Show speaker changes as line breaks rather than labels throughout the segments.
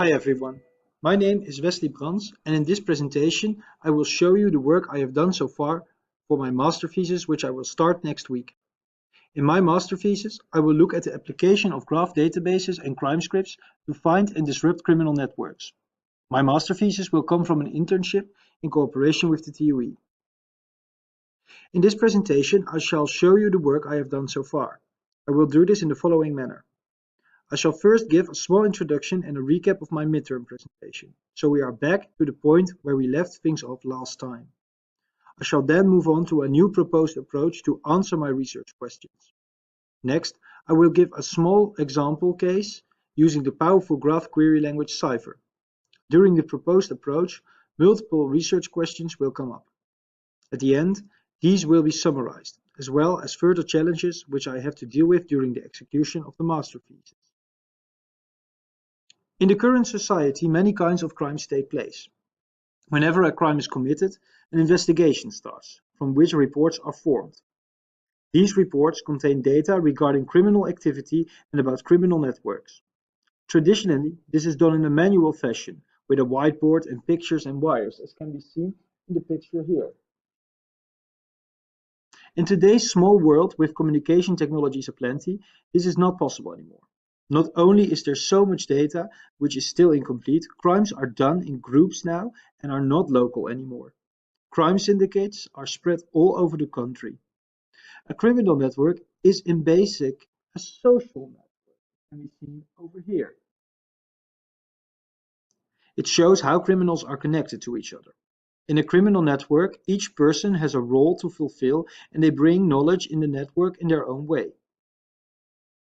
Hi everyone, my name is Wesley Brands and in this presentation I will show you the work I have done so far for my master thesis which I will start next week. In my master thesis I will look at the application of graph databases and crime scripts to find and disrupt criminal networks. My master thesis will come from an internship in cooperation with the TUE. In this presentation I shall show you the work I have done so far. I will do this in the following manner. I shall first give a small introduction and a recap of my midterm presentation, so we are back to the point where we left things off last time. I shall then move on to a new proposed approach to answer my research questions. Next, I will give a small example case using the powerful graph query language Cypher. During the proposed approach, multiple research questions will come up. At the end, these will be summarized, as well as further challenges which I have to deal with during the execution of the master thesis. In the current society, many kinds of crimes take place. Whenever a crime is committed, an investigation starts, from which reports are formed. These reports contain data regarding criminal activity and about criminal networks. Traditionally, this is done in a manual fashion, with a whiteboard and pictures and wires, as can be seen in the picture here. In today's small world with communication technologies aplenty, this is not possible anymore. Not only is there so much data, which is still incomplete, crimes are done in groups now and are not local anymore. Crime syndicates are spread all over the country. A criminal network is in basic a social network, as can be seen over here. It shows how criminals are connected to each other. In a criminal network, each person has a role to fulfill and they bring knowledge in the network in their own way.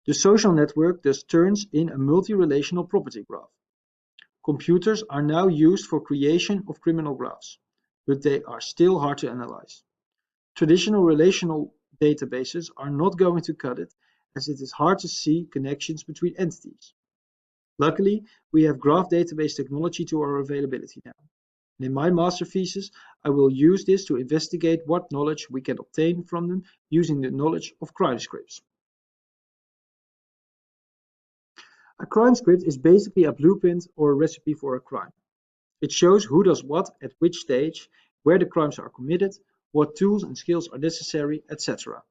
The social network thus turns in a multi-relational property graph. Computers are now used for creation of criminal graphs, but they are still hard to analyze. Traditional relational databases are not going to cut it, as it is hard to see connections between entities. Luckily, we have graph database technology to our availability now. And in my master thesis, I will use this to investigate what knowledge we can obtain from them using the knowledge of crime scripts. A crime script is basically a blueprint or a recipe for a crime. It shows who does what at which stage, where the crimes are committed, what tools and skills are necessary, etc.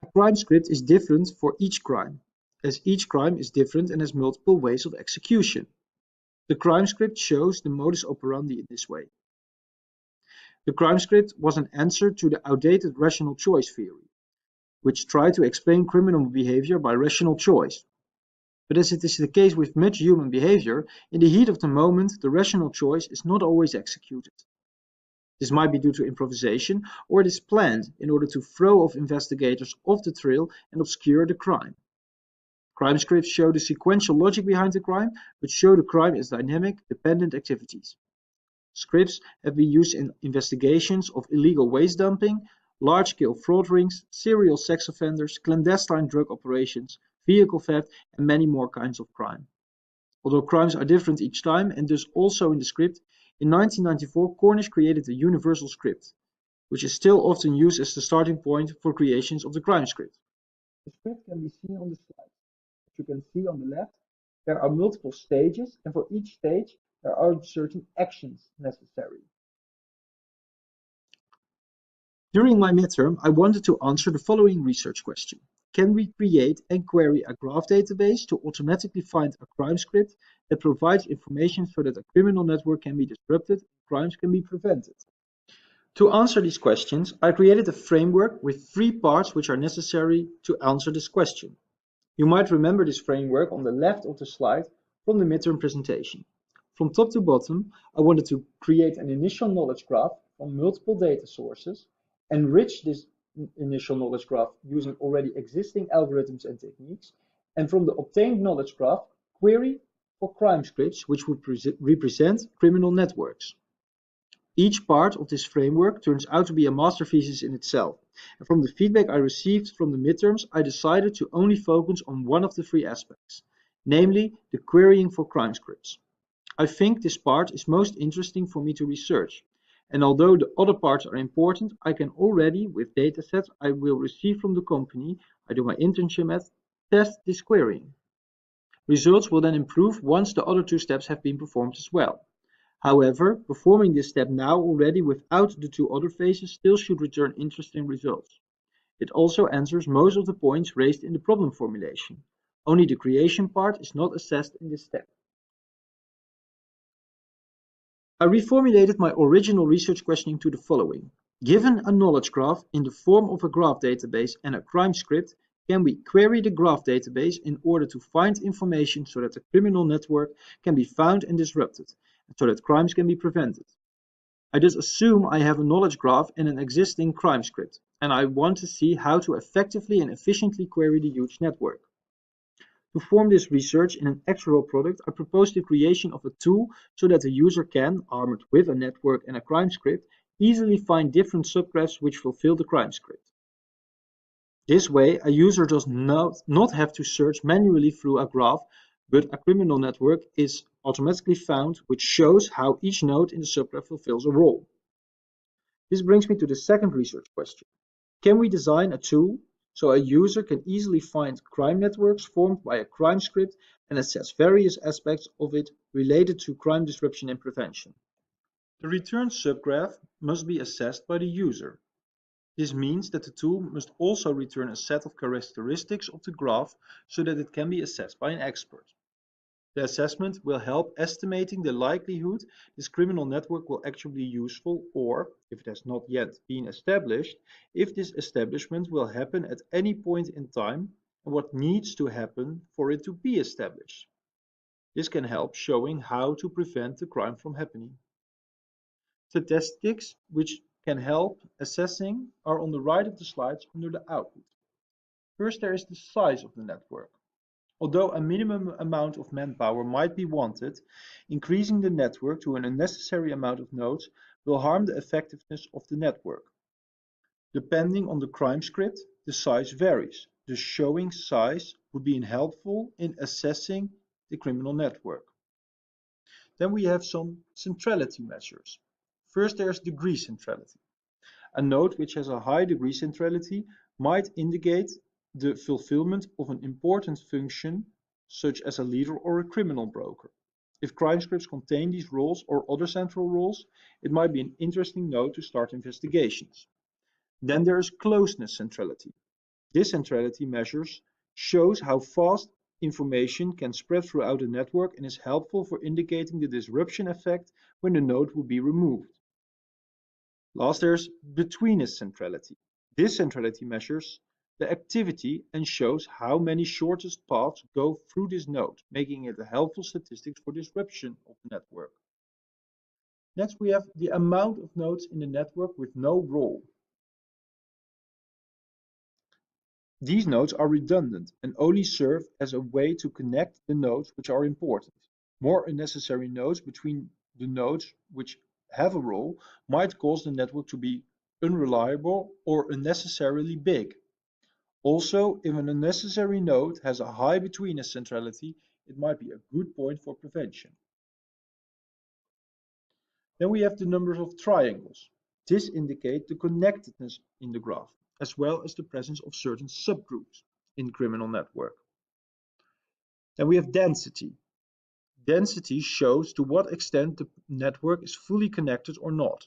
A crime script is different for each crime, as each crime is different and has multiple ways of execution. The crime script shows the modus operandi in this way. The crime script was an answer to the outdated rational choice theory, which tried to explain criminal behavior by rational choice. But as it is the case with much human behavior, in the heat of the moment, the rational choice is not always executed. This might be due to improvisation, or it is planned in order to throw off investigators off the trail and obscure the crime. Crime scripts show the sequential logic behind the crime, but show the crime as dynamic, dependent activities. Scripts have been used in investigations of illegal waste dumping, large-scale fraud rings, serial sex offenders, clandestine drug operations, vehicle theft, and many more kinds of crime. Although crimes are different each time, and thus also in the script, in 1994 Cornish created a universal script, which is still often used as the starting point for creations of the crime script. The script can be seen on the slide. As you can see on the left, there are multiple stages, and for each stage there are certain actions necessary. During my midterm, I wanted to answer the following research question. Can we create and query a graph database to automatically find a crime script that provides information so that a criminal network can be disrupted and crimes can be prevented? To answer these questions, I created a framework with 3 parts which are necessary to answer this question. You might remember this framework on the left of the slide from the midterm presentation. From top to bottom, I wanted to create an initial knowledge graph from multiple data sources, enrich this initial knowledge graph using already existing algorithms and techniques, and from the obtained knowledge graph, query for crime scripts which would represent criminal networks. Each part of this framework turns out to be a master thesis in itself, and from the feedback I received from the midterms, I decided to only focus on one of the 3 aspects, namely the querying for crime scripts. I think this part is most interesting for me to research, and although the other parts are important, I can already, with datasets I will receive from the company I do my internship at, test this querying. Results will then improve once the other two steps have been performed as well. However, performing this step now already without the two other phases still should return interesting results. It also answers most of the points raised in the problem formulation. Only the creation part is not assessed in this step. I reformulated my original research questioning to the following. Given a knowledge graph in the form of a graph database and a crime script, can we query the graph database in order to find information so that the criminal network can be found and disrupted, and so that crimes can be prevented? I just assume I have a knowledge graph and an existing crime script, and I want to see how to effectively and efficiently query the huge network. To form this research in an actual product, I propose the creation of a tool so that the user can, armed with a network and a crime script, easily find different subgraphs which fulfill the crime script. This way, a user does not have to search manually through a graph, but a criminal network is automatically found, which shows how each node in the subgraph fulfills a role. This brings me to the second research question. Can we design a tool so a user can easily find crime networks formed by a crime script and assess various aspects of it related to crime disruption and prevention? The returned subgraph must be assessed by the user. This means that the tool must also return a set of characteristics of the graph so that it can be assessed by an expert. The assessment will help estimating the likelihood this criminal network will actually be useful, or, if it has not yet been established, if this establishment will happen at any point in time and what needs to happen for it to be established. This can help showing how to prevent the crime from happening. Statistics which can help assessing are on the right of the slides under the output. First, there is the size of the network. Although a minimum amount of manpower might be wanted, increasing the network to an unnecessary amount of nodes will harm the effectiveness of the network. Depending on the crime script, the size varies. The showing size would be helpful in assessing the criminal network. Then we have some centrality measures. First, there's degree centrality. A node which has a high degree centrality might indicate the fulfillment of an important function, such as a leader or a criminal broker. If crime scripts contain these roles or other central roles, it might be an interesting node to start investigations. Then there is closeness centrality. This centrality measures shows how fast information can spread throughout a network and is helpful for indicating the disruption effect when the node will be removed. Last, there's betweenness centrality. This centrality measures the activity and shows how many shortest paths go through this node, making it a helpful statistic for disruption of the network. Next, we have the amount of nodes in the network with no role. These nodes are redundant and only serve as a way to connect the nodes which are important. More unnecessary nodes between the nodes which have a role might cause the network to be unreliable or unnecessarily big. Also, if an unnecessary node has a high betweenness centrality, it might be a good point for prevention. Then we have the numbers of triangles. This indicates the connectedness in the graph, as well as the presence of certain subgroups in the criminal network. Then we have density. Density shows to what extent the network is fully connected or not.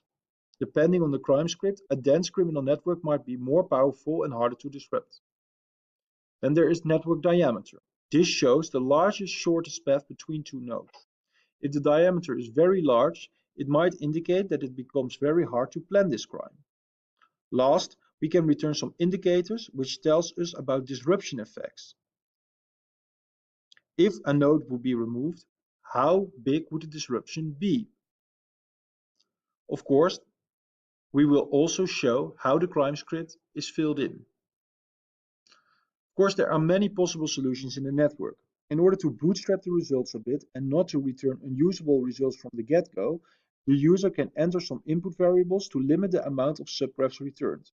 Depending on the crime script, a dense criminal network might be more powerful and harder to disrupt. Then there is network diameter. This shows the largest shortest path between two nodes. If the diameter is very large, it might indicate that it becomes very hard to plan this crime. Last, we can return some indicators which tells us about disruption effects. If a node would be removed, how big would the disruption be? Of course, we will also show how the crime script is filled in. Of course, there are many possible solutions in the network. In order to bootstrap the results a bit and not to return unusable results from the get-go, the user can enter some input variables to limit the amount of subgraphs returned.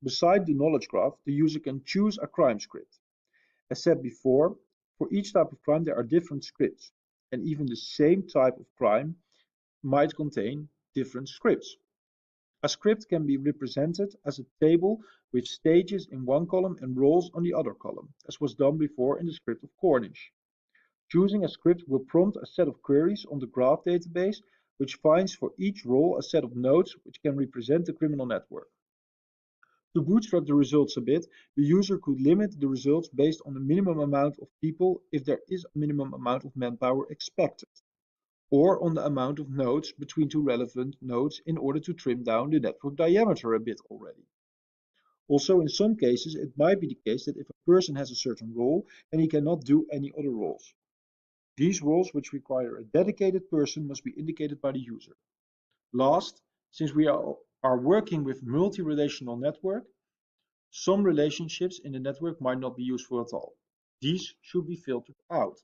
Beside the knowledge graph, the user can choose a crime script. As said before, for each type of crime there are different scripts, and even the same type of crime might contain different scripts. A script can be represented as a table with stages in one column and roles on the other column, as was done before in the script of Cornish. Choosing a script will prompt a set of queries on the graph database, which finds for each role a set of nodes which can represent the criminal network. To bootstrap the results a bit, the user could limit the results based on the minimum amount of people if there is a minimum amount of manpower expected, or on the amount of nodes between two relevant nodes in order to trim down the network diameter a bit already. Also, in some cases, it might be the case that if a person has a certain role, then he cannot do any other roles. These roles which require a dedicated person must be indicated by the user. Last, since we are working with multi-relational network, some relationships in the network might not be useful at all. These should be filtered out.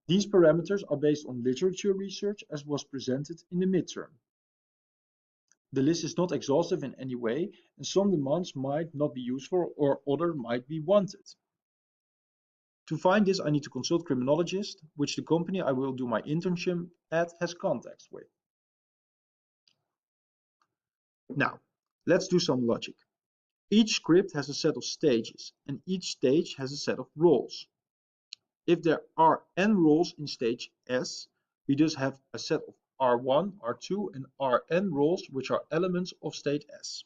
These parameters are based on literature research as was presented in the midterm. The list is not exhaustive in any way, and some demands might not be useful or other might be wanted. To find this, I need to consult criminologist, which the company I will do my internship at has contacts with. Now, let's do some logic. Each script has a set of stages, and each stage has a set of roles. If there are n roles in stage S, we thus have a set of R1, R2, and Rn roles which are elements of state S.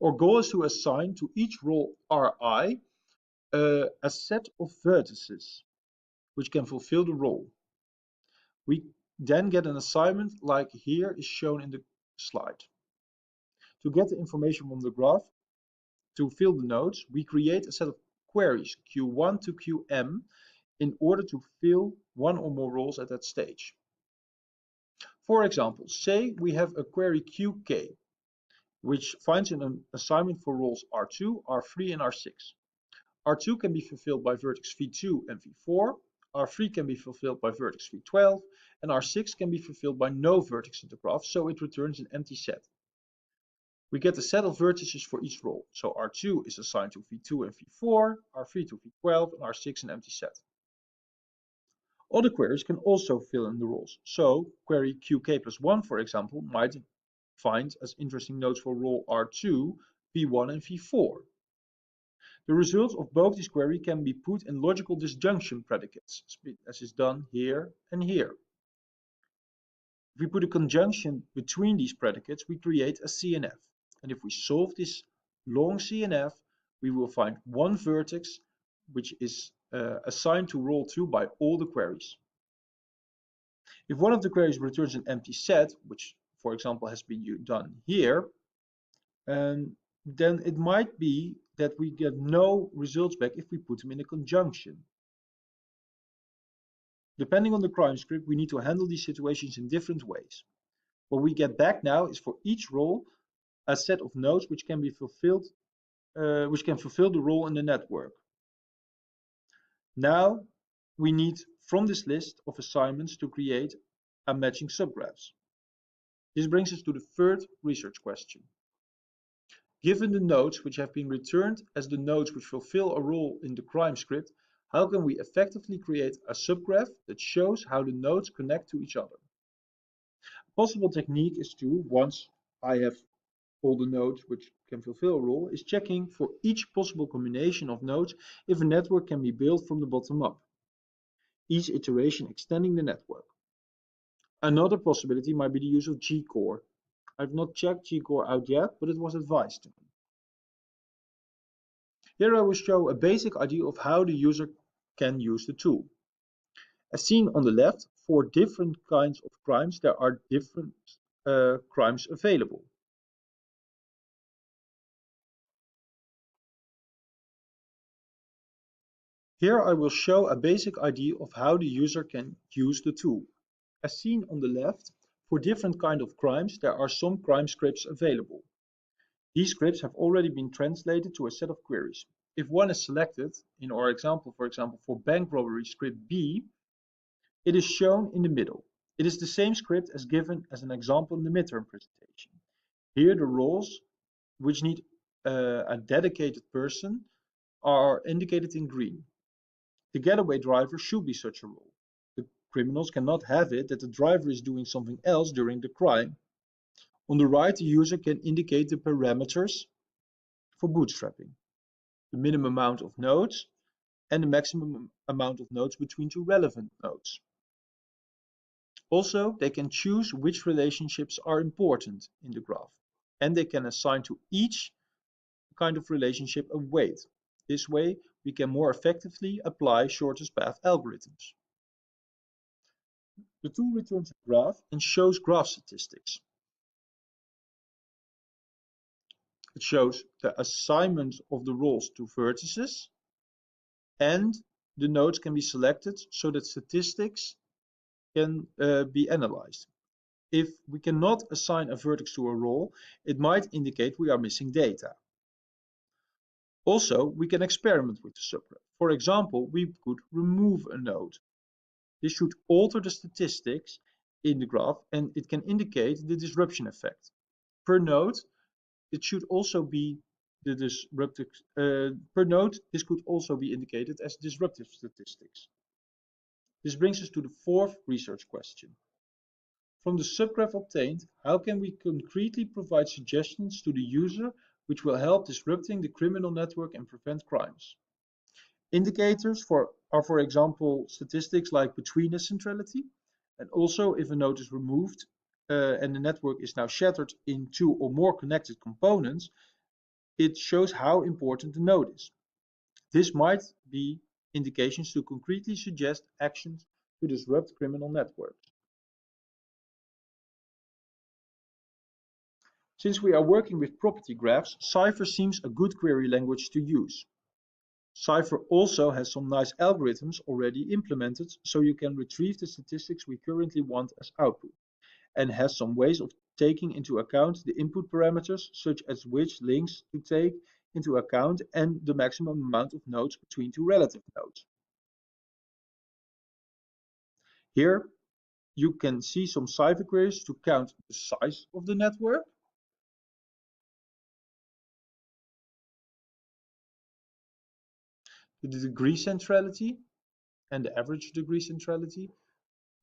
Our goal is to assign to each role Ri a set of vertices which can fulfill the role. We then get an assignment like here is shown in the slide. To get the information from the graph, to fill the nodes, we create a set of queries Q1 to Qm in order to fill one or more roles at that stage. For example, say we have a query QK, which finds an assignment for roles R2, R3, and R6. R2 can be fulfilled by vertex V2 and V4, R3 can be fulfilled by vertex V12, and R6 can be fulfilled by no vertex in the graph, so it returns an empty set. We get a set of vertices for each role, so R2 is assigned to V2 and V4, R3 to V12, and R6 an empty set. Other queries can also fill in the roles, so query QK plus 1, for example, might find as interesting nodes for role R2, V1 and V4. The results of both these queries can be put in logical disjunction predicates, as is done here and here. If we put a conjunction between these predicates, we create a CNF. And if we solve this long CNF, we will find one vertex which is assigned to role 2 by all the queries. If one of the queries returns an empty set, which for example has been done here, then it might be that we get no results back if we put them in a conjunction. Depending on the crime script, we need to handle these situations in different ways. What we get back now is for each role a set of nodes which can be fulfilled, which can fulfill the role in the network. Now we need from this list of assignments to create a matching subgraphs. This brings us to the third research question. Given the nodes which have been returned as the nodes which fulfill a role in the crime script, how can we effectively create a subgraph that shows how the nodes connect to each other? A possible technique is to, once I have all the nodes which can fulfill a role, is checking for each possible combination of nodes if a network can be built from the bottom up, each iteration extending the network. Another possibility might be the use of G-core. I've not checked G-core out yet, but it was advised to me. Here I will show a basic idea of how the user can use the tool. As seen on the left, for different kinds of crimes, there are different crimes available. Here I will show a basic idea of how the user can use the tool. As seen on the left, for different kinds of crimes, there are some crime scripts available. These scripts have already been translated to a set of queries. If one is selected, in our example, for example, for bank robbery script B, it is shown in the middle. It is the same script as given as an example in the midterm presentation. Here the roles which need a dedicated person are indicated in green. The getaway driver should be such a role. The criminals cannot have it that the driver is doing something else during the crime. On the right, the user can indicate the parameters for bootstrapping, the minimum amount of nodes, and the maximum amount of nodes between two relevant nodes. Also, they can choose which relationships are important in the graph, and they can assign to each kind of relationship a weight. This way, we can more effectively apply shortest path algorithms. The tool returns a graph and shows graph statistics. It shows the assignment of the roles to vertices, and the nodes can be selected so that statistics can be analyzed. If we cannot assign a vertex to a role, it might indicate we are missing data. Also, we can experiment with the subgraph. For example, we could remove a node. This should alter the statistics in the graph, and it can indicate the disruption effect. Per node, it should also be the disruptive per node. This could also be indicated as disruptive statistics. This brings us to the fourth research question. From the subgraph obtained, how can we concretely provide suggestions to the user which will help disrupting the criminal network and prevent crimes? Indicators are, for example, statistics like betweenness centrality, and also if a node is removed and the network is now shattered in two or more connected components, it shows how important the node is. This might be indications to concretely suggest actions to disrupt criminal networks. Since we are working with property graphs, Cypher seems a good query language to use. Cypher also has some nice algorithms already implemented, so you can retrieve the statistics we currently want as output, and has some ways of taking into account the input parameters, such as which links to take into account and the maximum amount of nodes between two relative nodes. Here you can see some Cypher queries to count the size of the network, the degree centrality and the average degree centrality,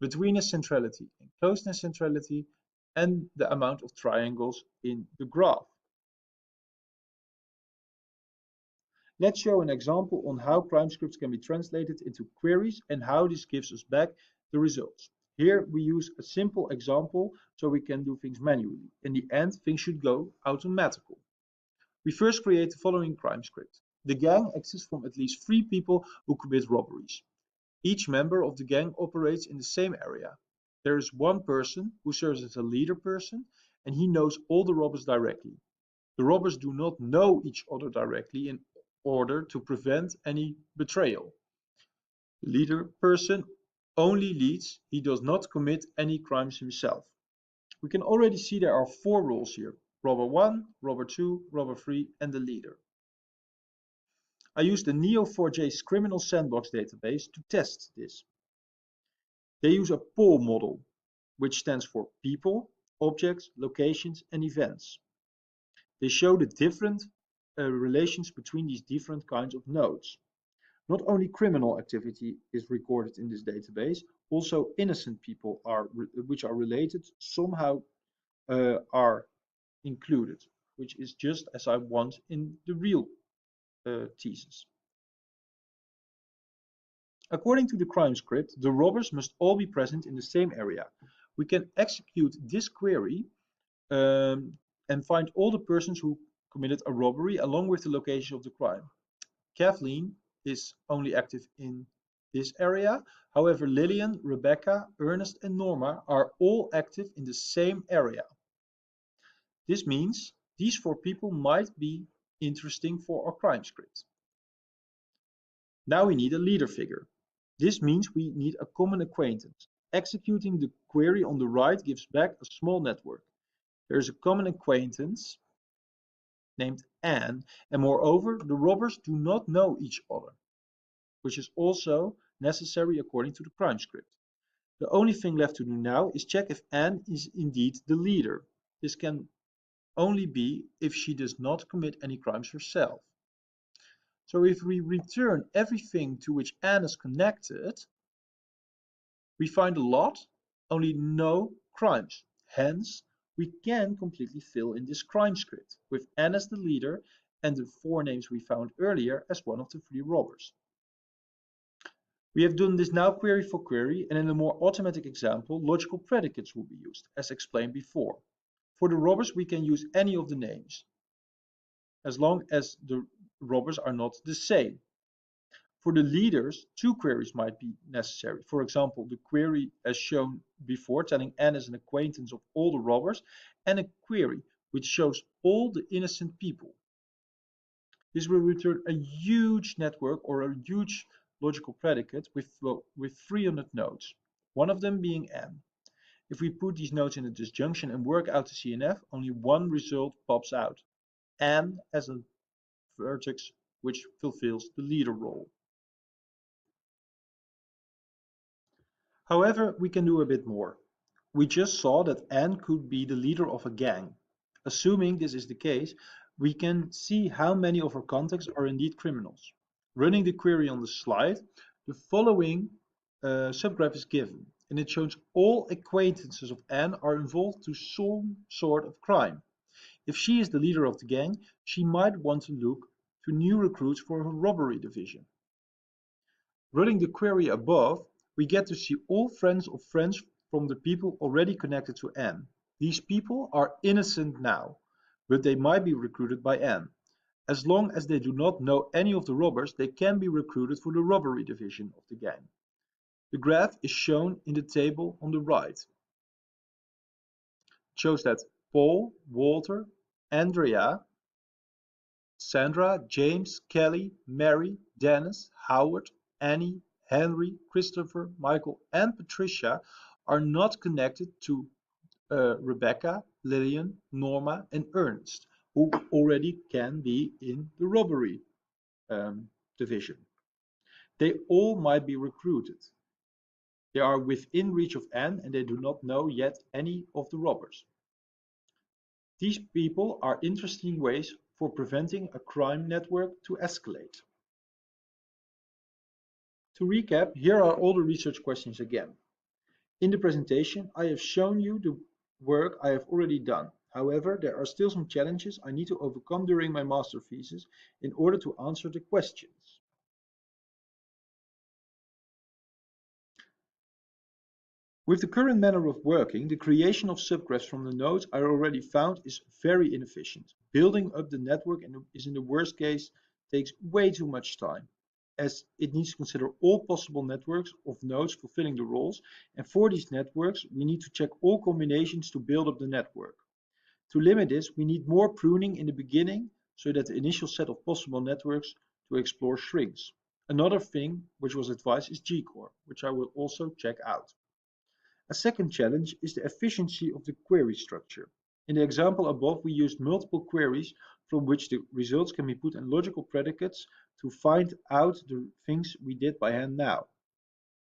betweenness centrality and closeness centrality, and the amount of triangles in the graph. Let's show an example on how crime scripts can be translated into queries and how this gives us back the results. Here we use a simple example so we can do things manually. In the end, things should go automatical. We first create the following crime script. The gang exists from at least 3 people who commit robberies. Each member of the gang operates in the same area. There is one person who serves as a leader person, and he knows all the robbers directly. The robbers do not know each other directly in order to prevent any betrayal. The leader person only leads, he does not commit any crimes himself. We can already see there are 4 roles here: robber 1, robber 2, robber 3, and the leader. I used the Neo4j's criminal sandbox database to test this. They use a POL model, which stands for people, objects, locations, and events. They show the different relations between these different kinds of nodes. Not only criminal activity is recorded in this database, also innocent people which are related somehow are included, which is just as I want in the real thesis. According to the crime script, the robbers must all be present in the same area. We can execute this query and find all the persons who committed a robbery along with the location of the crime. Kathleen is only active in this area. However, Lillian, Rebecca, Ernest, and Norma are all active in the same area. This means these 4 people might be interesting for our crime script. Now we need a leader figure. This means we need a common acquaintance. Executing the query on the right gives back a small network. There is a common acquaintance named Anne, and moreover, the robbers do not know each other, which is also necessary according to the crime script. The only thing left to do now is check if Anne is indeed the leader. This can only be if she does not commit any crimes herself. So if we return everything to which Anne is connected, we find a lot, only no crimes. Hence, we can completely fill in this crime script with Anne as the leader and the 4 names we found earlier as one of the 3 robbers. We have done this now query for query, and in a more automatic example, logical predicates will be used, as explained before. For the robbers, we can use any of the names, as long as the robbers are not the same. For the leaders, two queries might be necessary. For example, the query as shown before, telling N is an acquaintance of all the robbers, and a query which shows all the innocent people. This will return a huge network or a huge logical predicate with 300 nodes, one of them being N. If we put these nodes in a disjunction and work out the CNF, only one result pops out, N as a vertex which fulfills the leader role. However, we can do a bit more. We just saw that N could be the leader of a gang. Assuming this is the case, we can see how many of our contacts are indeed criminals. Running the query on the slide, the following subgraph is given, and it shows all acquaintances of N are involved to some sort of crime. If she is the leader of the gang, she might want to look to new recruits for her robbery division. Running the query above, we get to see all friends of friends from the people already connected to N. These people are innocent now, but they might be recruited by N. As long as they do not know any of the robbers, they can be recruited for the robbery division of the gang. The graph is shown in the table on the right. It shows that Paul, Walter, Andrea, Sandra, James, Kelly, Mary, Dennis, Howard, Annie, Henry, Christopher, Michael, and Patricia are not connected to Rebecca, Lillian, Norma, and Ernest, who already can be in the robbery division. They all might be recruited. They are within reach of N and they do not know yet any of the robbers. These people are interesting ways for preventing a crime network to escalate. To recap, here are all the research questions again. In the presentation, I have shown you the work I have already done. However, there are still some challenges I need to overcome during my master thesis in order to answer the questions. With the current manner of working, the creation of subgraphs from the nodes I already found is very inefficient. Building up the network is in the worst case takes way too much time, as it needs to consider all possible networks of nodes fulfilling the roles, and for these networks we need to check all combinations to build up the network. To limit this, we need more pruning in the beginning so that the initial set of possible networks to explore shrinks. Another thing which was advised is G-core, which I will also check out. A second challenge is the efficiency of the query structure. In the example above, we used multiple queries from which the results can be put in logical predicates to find out the things we did by hand now.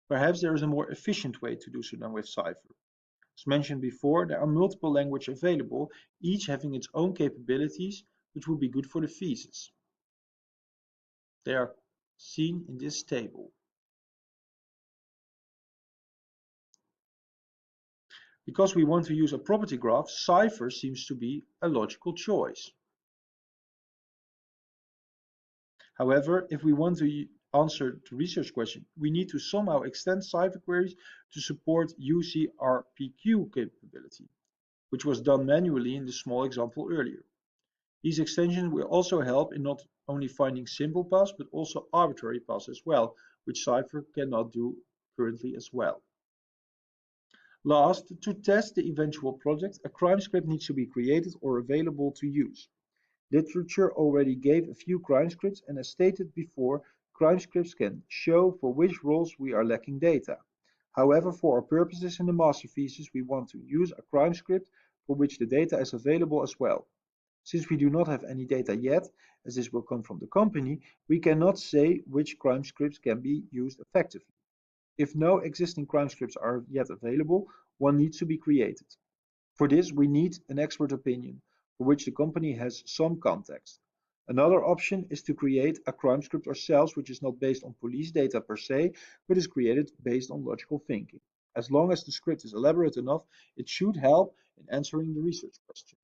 Perhaps there is a more efficient way to do so than with Cypher. As mentioned before, there are multiple languages available, each having its own capabilities, which would be good for the thesis. They are seen in this table. Because we want to use a property graph, Cypher seems to be a logical choice. However, if we want to answer the research question, we need to somehow extend Cypher queries to support UCRPQ capability, which was done manually in the small example earlier. These extensions will also help in not only finding simple paths, but also arbitrary paths as well, which Cypher cannot do currently as well. Last, to test the eventual project, a crime script needs to be created or available to use. Literature already gave a few crime scripts, and as stated before, crime scripts can show for which roles we are lacking data. However, for our purposes in the master thesis, we want to use a crime script for which the data is available as well. Since we do not have any data yet, as this will come from the company, we cannot say which crime scripts can be used effectively. If no existing crime scripts are yet available, one needs to be created. For this, we need an expert opinion, for which the company has some context. Another option is to create a crime script ourselves, which is not based on police data per se, but is created based on logical thinking. As long as the script is elaborate enough, it should help in answering the research question.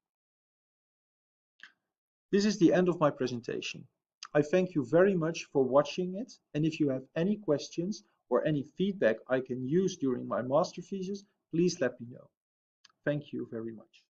This is the end of my presentation. I thank you very much for watching it, and if you have any questions or any feedback I can use during my master thesis, please let me know. Thank you very much.